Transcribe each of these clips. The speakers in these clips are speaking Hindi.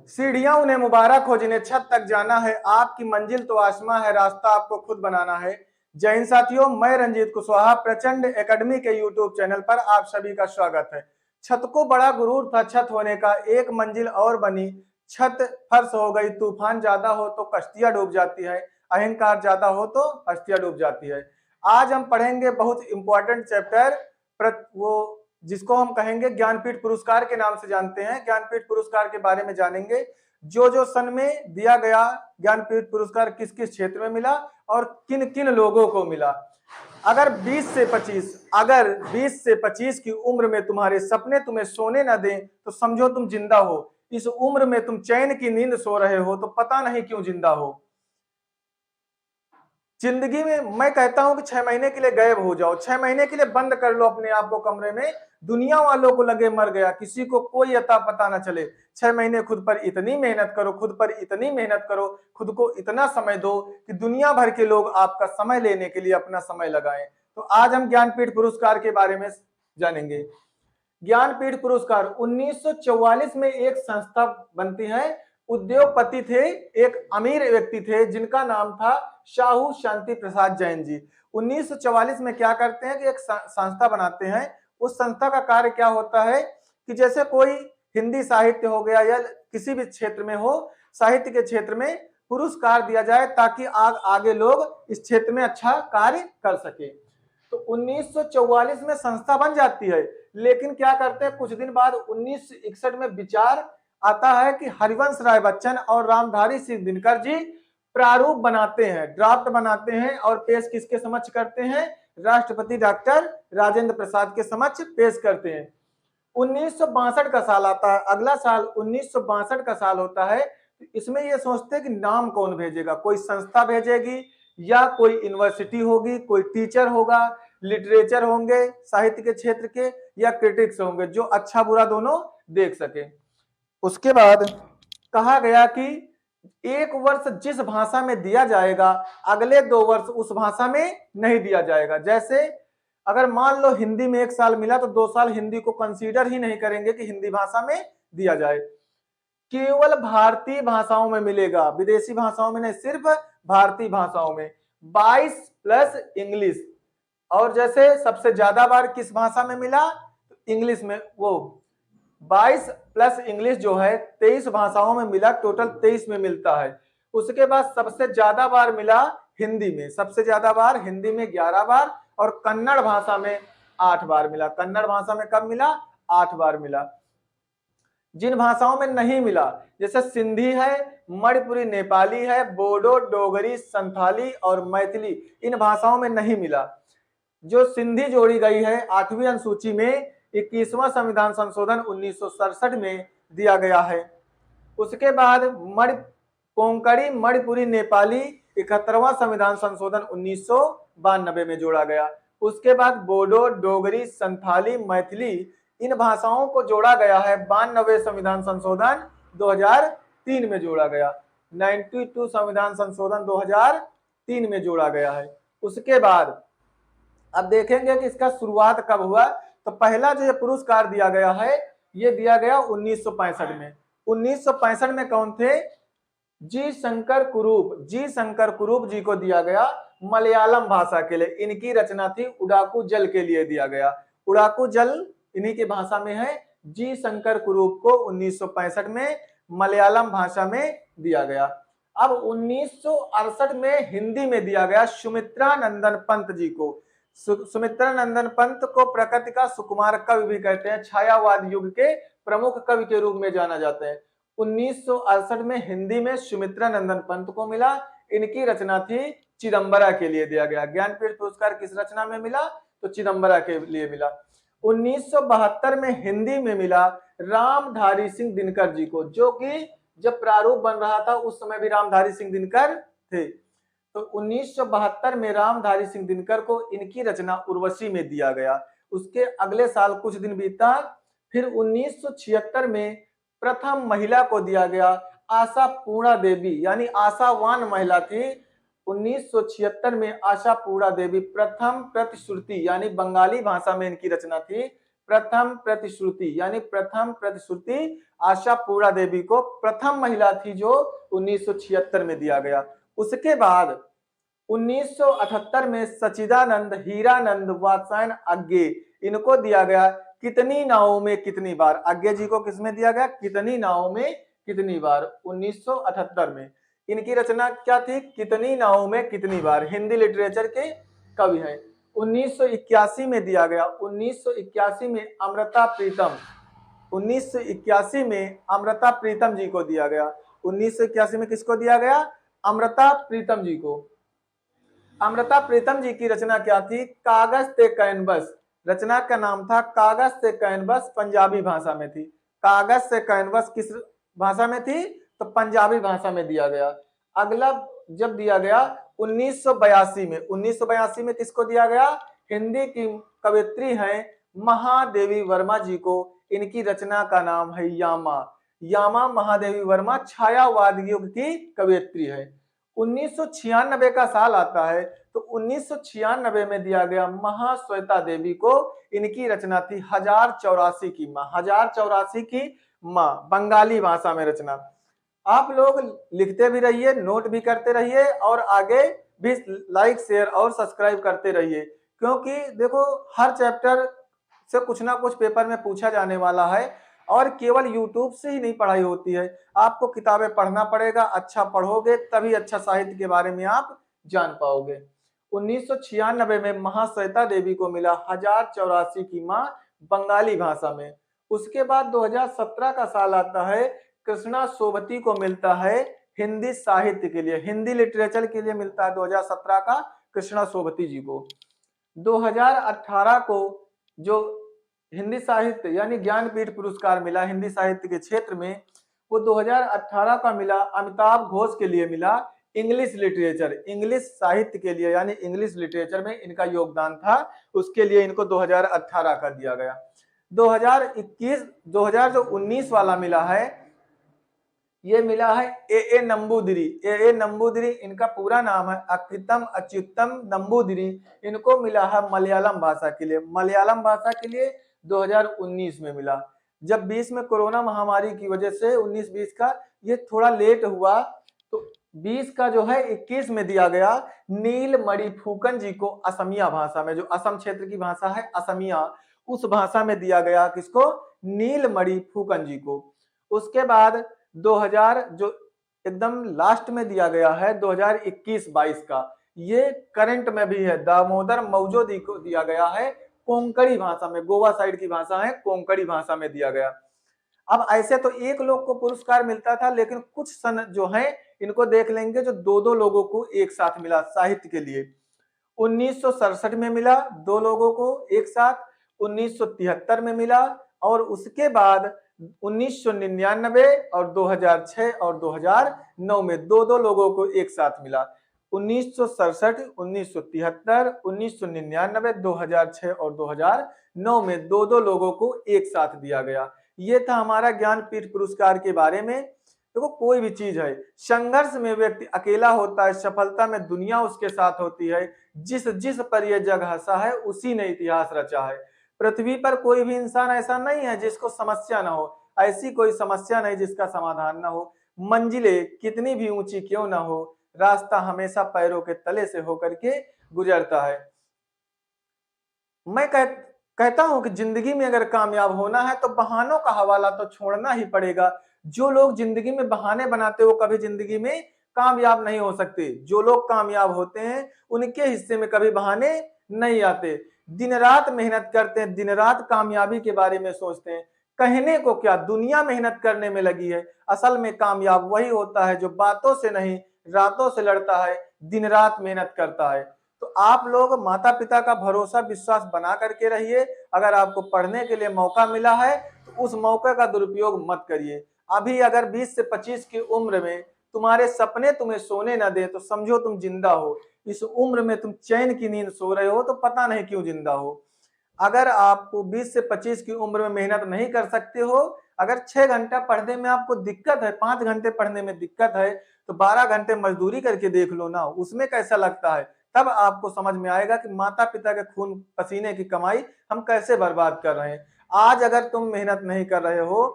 सीढ़ियां उन्हें मुबारक हो जिन्हें छत तक जाना है, आपकी मंजिल तो आसमां है, रास्ता आपको खुद बनाना है। जय हिंद साथियों, मैं रंजीत कुशवाहा प्रचंड एकेडमी के यूट्यूब चैनल पर आप सभी का स्वागत है। छत को बड़ा गुरूर था छत होने का, एक मंजिल और बनी, छत फर्श हो गई। तूफान ज्यादा हो तो कश्तियां डूब जाती है, अहंकार ज्यादा हो तो कश्तियां डूब जाती है। आज हम पढ़ेंगे बहुत इंपॉर्टेंट चैप्टर, वो जिसको हम कहेंगे ज्ञानपीठ पुरस्कार के नाम से जानते हैं। ज्ञानपीठ पुरस्कार के बारे में जानेंगे, जो सन में दिया गया ज्ञानपीठ पुरस्कार किस किस क्षेत्र में मिला और किन किन लोगों को मिला। अगर 20 से 25 की उम्र में तुम्हारे सपने तुम्हें सोने न दें तो समझो तुम जिंदा हो। इस उम्र में तुम चैन की नींद सो रहे हो तो पता नहीं क्यों जिंदा हो। जिंदगी में मैं कहता हूं कि 6 महीने के लिए गायब हो जाओ, 6 महीने के लिए बंद कर लो अपने आप को कमरे में, दुनिया वालों को लगे मर गया, किसी को कोई अता पता ना चले। 6 महीने खुद पर इतनी मेहनत करो, खुद पर इतनी मेहनत करो, खुद को इतना समय दो कि दुनिया भर के लोग आपका समय लेने के लिए अपना समय लगाएं। तो आज हम ज्ञानपीठ पुरस्कार के बारे में जानेंगे। ज्ञानपीठ पुरस्कार 1944 में एक संस्था बनती है। उद्योगपति थे, एक अमीर व्यक्ति थे जिनका नाम था शाहू शांति प्रसाद जैन जी। 1944 में क्या करते हैं कि एक संस्था बनाते हैं। उस संस्था का कार्य क्या होता है कि जैसे कोई हिंदी साहित्य हो गया या किसी भी क्षेत्र में हो, साहित्य के क्षेत्र में पुरस्कार दिया जाए ताकि आगे लोग इस क्षेत्र में अच्छा कार्य कर सके। तो 1944 में संस्था बन जाती है, लेकिन क्या करते हैं कुछ दिन बाद 1961 में विचार आता है कि हरिवंश राय बच्चन और रामधारी सिंह दिनकर जी प्रारूप बनाते हैं, ड्राफ्ट बनाते हैं और पेश किसके समक्ष करते हैं? राष्ट्रपति डॉक्टर राजेंद्र प्रसाद के समक्ष पेश करते हैं। 1962 का साल आता है, अगला साल 1962 का साल होता है। इसमें ये सोचते हैं कि नाम कौन भेजेगा, कोई संस्था भेजेगी या कोई यूनिवर्सिटी होगी, कोई टीचर होगा, लिटरेचर होंगे साहित्य के क्षेत्र के, या क्रिटिक्स होंगे जो अच्छा बुरा दोनों देख सके। उसके बाद कहा गया कि एक वर्ष जिस भाषा में दिया जाएगा अगले 2 वर्ष उस भाषा में नहीं दिया जाएगा। जैसे अगर मान लो हिंदी में 1 साल मिला तो 2 साल हिंदी को कंसीडर ही नहीं करेंगे कि हिंदी भाषा में दिया जाए, केवल भारतीय भाषाओं में मिलेगा, विदेशी भाषाओं में नहीं, सिर्फ भारतीय भाषाओं में। 22 प्लस इंग्लिश। और जैसे सबसे ज्यादा बार किस भाषा में मिला? इंग्लिश में। वो 22 प्लस इंग्लिश जो है 23 भाषाओं में मिला, टोटल 23 में मिलता है। उसके बाद सबसे ज्यादा बार मिला हिंदी में, सबसे ज्यादा बार हिंदी में 11 बार और कन्नड़ भाषा में 8 बार मिला। कन्नड़ भाषा में कब मिला? 8 बार मिला। जिन भाषाओं में नहीं मिला जैसे सिंधी है, मणिपुरी नेपाली है, बोडो, डोगरी, संथाली और मैथिली, इन भाषाओं में नहीं मिला। जो सिंधी जोड़ी गई है 8वीं अनुसूची में 21वां संविधान संशोधन 1967 में दिया गया है। उसके बाद कोंकणी, मणिपुरी, नेपाली 71वां संविधान संशोधन 1992 में जोड़ा गया। उसके बाद बोडो, डोगरी, संथाली, मैथिली, इन भाषाओं को जोड़ा गया है 92वें संविधान संशोधन 2003 में जोड़ा गया। 92 संविधान संशोधन 2003 में जोड़ा गया है। उसके बाद अब देखेंगे कि इसका शुरुआत कब हुआ। तो पहला जो ये पुरस्कार दिया गया है ये दिया गया 1965 में। 1965 में कौन थे? जी शंकर कुरूप। जी शंकर कुरूप जी को दिया गया मलयालम भाषा के लिए। इनकी रचना थी उडाकू जल के लिए दिया गया। उडाकू जल इन्हीं की भाषा में है। जी शंकर कुरूप को 1965 में मलयालम भाषा में दिया गया। अब 1968 में हिंदी में दिया गया सुमित्रा नंदन पंत जी को। सुमित्रा नंदन पंत को प्रकृति का सुकुमार कवि भी कहते हैं, छायावाद युग के प्रमुख कवि के रूप में जाना जाते हैं। 1968 में हिंदी में सुमित्रा नंदन पंत को मिला। इनकी रचना थी चिदंबरा के लिए दिया गया। ज्ञानपीठ पुरस्कार किस रचना में मिला? तो चिदंबरा के लिए मिला। 1972 में हिंदी में मिला रामधारी सिंह दिनकर जी को, जो कि जब प्रारूप बन रहा था उस समय भी रामधारी सिंह दिनकर थे। तो 1972 में रामधारी सिंह दिनकर को इनकी रचना उर्वशी में दिया गया। उसके अगले साल कुछ दिन बीता, फिर 1976 में प्रथम महिला को दिया गया आशा पूर्णा देवी, यानी आशावान महिला थी। 1976 में आशा पूर्णा देवी प्रथम प्रतिश्रुति यानी बंगाली भाषा में इनकी रचना थी प्रथम प्रतिश्रुति यानी प्रथम प्रतिश्रुति आशा पूरा देवी को प्रथम महिला थी जो 1976 में दिया गया। उसके बाद 1978 में सचिदानंद हीरानंद वात्सायन आज्ञे इनको दिया गया कितनी नावों में कितनी बार। आज्ञे जी को किसमें दिया गया, कितनी नावों में कितनी बार, 1978 में। इनकी रचना क्या थी, कितनी नावों में कितनी बार। हिंदी लिटरेचर के कवि हैं। 1981 में दिया गया, 1981 में अमृता प्रीतम, 1981 में अमृता प्रीतम जी को दिया गया। 1981 में किसको दिया गया, अमृता प्रीतम जी को। अमृता प्रीतम जी की रचना क्या थी, कागज से कैनवस। रचना का नाम था कागज से कैनवस, पंजाबी भाषा में थी। कागज से कैनवस किस भाषा में थी, तो पंजाबी भाषा में दिया गया। अगला जब दिया गया 1982 में, 1982 में किसको दिया गया, हिंदी की कवयित्री हैं महादेवी वर्मा जी को। इनकी रचना का नाम है यामा। यामा महादेवी वर्मा छायावादियों की कवयित्री है। 1996 का साल आता है तो 1996 में दिया गया महाश्वेता देवी को। इनकी रचना थी 1084 की माँ, 1084 की माँ, बंगाली भाषा में रचना। आप लोग लिखते भी रहिए, नोट भी करते रहिए और आगे भी लाइक शेयर और सब्सक्राइब करते रहिए, क्योंकि देखो हर चैप्टर से कुछ ना कुछ पेपर में पूछा जाने वाला है और केवल यूट्यूब से ही नहीं पढ़ाई होती है। आपको किताबें पढ़ना पड़ेगा, अच्छा पढ़ोगे तभी अच्छा साहित्य के बारे में आप जान पाओगे। 1996 में महाश्वेता देवी को मिला 1084 की माँ, बंगाली भाषा में। उसके बाद 2017 का साल आता है, कृष्णा सोबती को मिलता है हिंदी साहित्य के लिए, हिंदी लिटरेचर के लिए मिलता है 2017 का कृष्णा सोबती जी को। 2018 को जो हिंदी साहित्य यानी ज्ञानपीठ पुरस्कार मिला हिंदी साहित्य के क्षेत्र में, वो 2018 का मिला अमिताभ घोष के लिए मिला इंग्लिश लिटरेचर, इंग्लिश साहित्य के लिए यानी इंग्लिश लिटरेचर में इनका योगदान था, उसके लिए इनको 2018 का दिया गया। 2019 वाला मिला है, ये मिला है ए नंबूदिरी। ए नंबूदिरी इनका पूरा नाम है अकृतम अच्युतम नंबूदिरी। इनको मिला है मलयालम भाषा के लिए, मलयालम भाषा के लिए 2019 में मिला। जब 20 में कोरोना महामारी की वजह से 19-20 का ये थोड़ा लेट हुआ, तो 20 का जो है 21 में दिया गया नीलमणि फूकन जी को, असमिया भाषा में, जो असम क्षेत्र की भाषा है असमिया, उस भाषा में दिया गया किसको, नीलमणि फूकन जी को। उसके बाद 2000 जो एकदम लास्ट में दिया गया है 2021-22 का, ये करंट में भी है, दामोदर मौजूदी को दिया गया है कोंकणी भाषा में, गोवा साइड की भाषा है, कोंकणी भाषा में दिया गया। अब ऐसे तो एक लोग को पुरस्कार मिलता था, लेकिन कुछ सन जो है इनको देख लेंगे जो दो दो लोगों को एक साथ मिला साहित्य के लिए। 1967 में मिला 2 लोगों को एक साथ, 1973 में मिला, और उसके बाद 1999 और 2006 और 2009 में 2 लोगों को एक साथ मिला। 1967, 1973, 1999, 2006 और 2009 में 2 लोगों को एक साथ दिया गया। ये था हमारा ज्ञानपीठ पुरस्कार के बारे में। देखो कोई भी चीज है, संघर्ष में व्यक्ति अकेला होता है, सफलता में दुनिया उसके साथ होती है। जिस जिस पर यह जग हंसा है उसी ने इतिहास रचा है। पृथ्वी पर कोई भी इंसान ऐसा नहीं है जिसको समस्या ना हो, ऐसी कोई समस्या नहीं जिसका समाधान ना हो। मंजिलें कितनी भी ऊंची क्यों ना हो, रास्ता हमेशा पैरों के तले से होकर के गुजरता है। मैं कहता हूं कि जिंदगी में अगर कामयाब होना है तो बहानों का हवाला तो छोड़ना ही पड़ेगा। जो लोग जिंदगी में बहाने बनाते वो कभी जिंदगी में कामयाब नहीं हो सकते। जो लोग कामयाब होते हैं उनके हिस्से में कभी बहाने नहीं आते। दिन रात मेहनत करते हैं, दिन रात कामयाबी के बारे में सोचते हैं। कहने को क्या, दुनिया मेहनत करने में लगी है। असल में कामयाब वही होता है जो बातों से नहीं रातों से लड़ता है, दिन रात मेहनत करता है। तो आप लोग माता पिता का भरोसा विश्वास बना करके रहिए। अगर आपको पढ़ने के लिए मौका मिला है तो उस मौके का दुरुपयोग मत करिए। अभी अगर 20 से 25 की उम्र में तुम्हारे सपने तुम्हें सोने न दे तो समझो तुम जिंदा हो। इस उम्र में तुम चैन की नींद सो रहे हो तो पता नहीं क्यों जिंदा हो। अगर आपको 20 से 25 की उम्र में मेहनत नहीं कर सकते हो, अगर 6 घंटा पढ़ने में आपको दिक्कत है, 5 घंटे पढ़ने में दिक्कत है, तो 12 घंटे मजदूरी करके देख लो ना, उसमें कैसा लगता है। तब आपको समझ में आएगा कि माता पिता के खून पसीने की कमाई हम कैसे बर्बाद कर रहे हैं। आज अगर तुम मेहनत नहीं कर रहे हो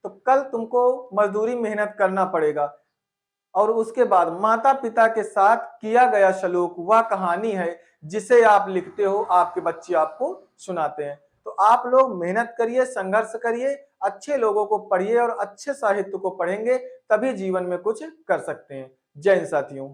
तो कल तुमको मजदूरी मेहनत करना पड़ेगा। और उसके बाद माता पिता के साथ किया गया सलूक वह कहानी है जिसे आप लिखते हो, आपके बच्चे आपको सुनाते हैं। तो आप लोग मेहनत करिए, संघर्ष करिए, अच्छे लोगों को पढ़िए और अच्छे साहित्य को पढ़ेंगे तभी जीवन में कुछ कर सकते हैं। जय हिंद साथियों।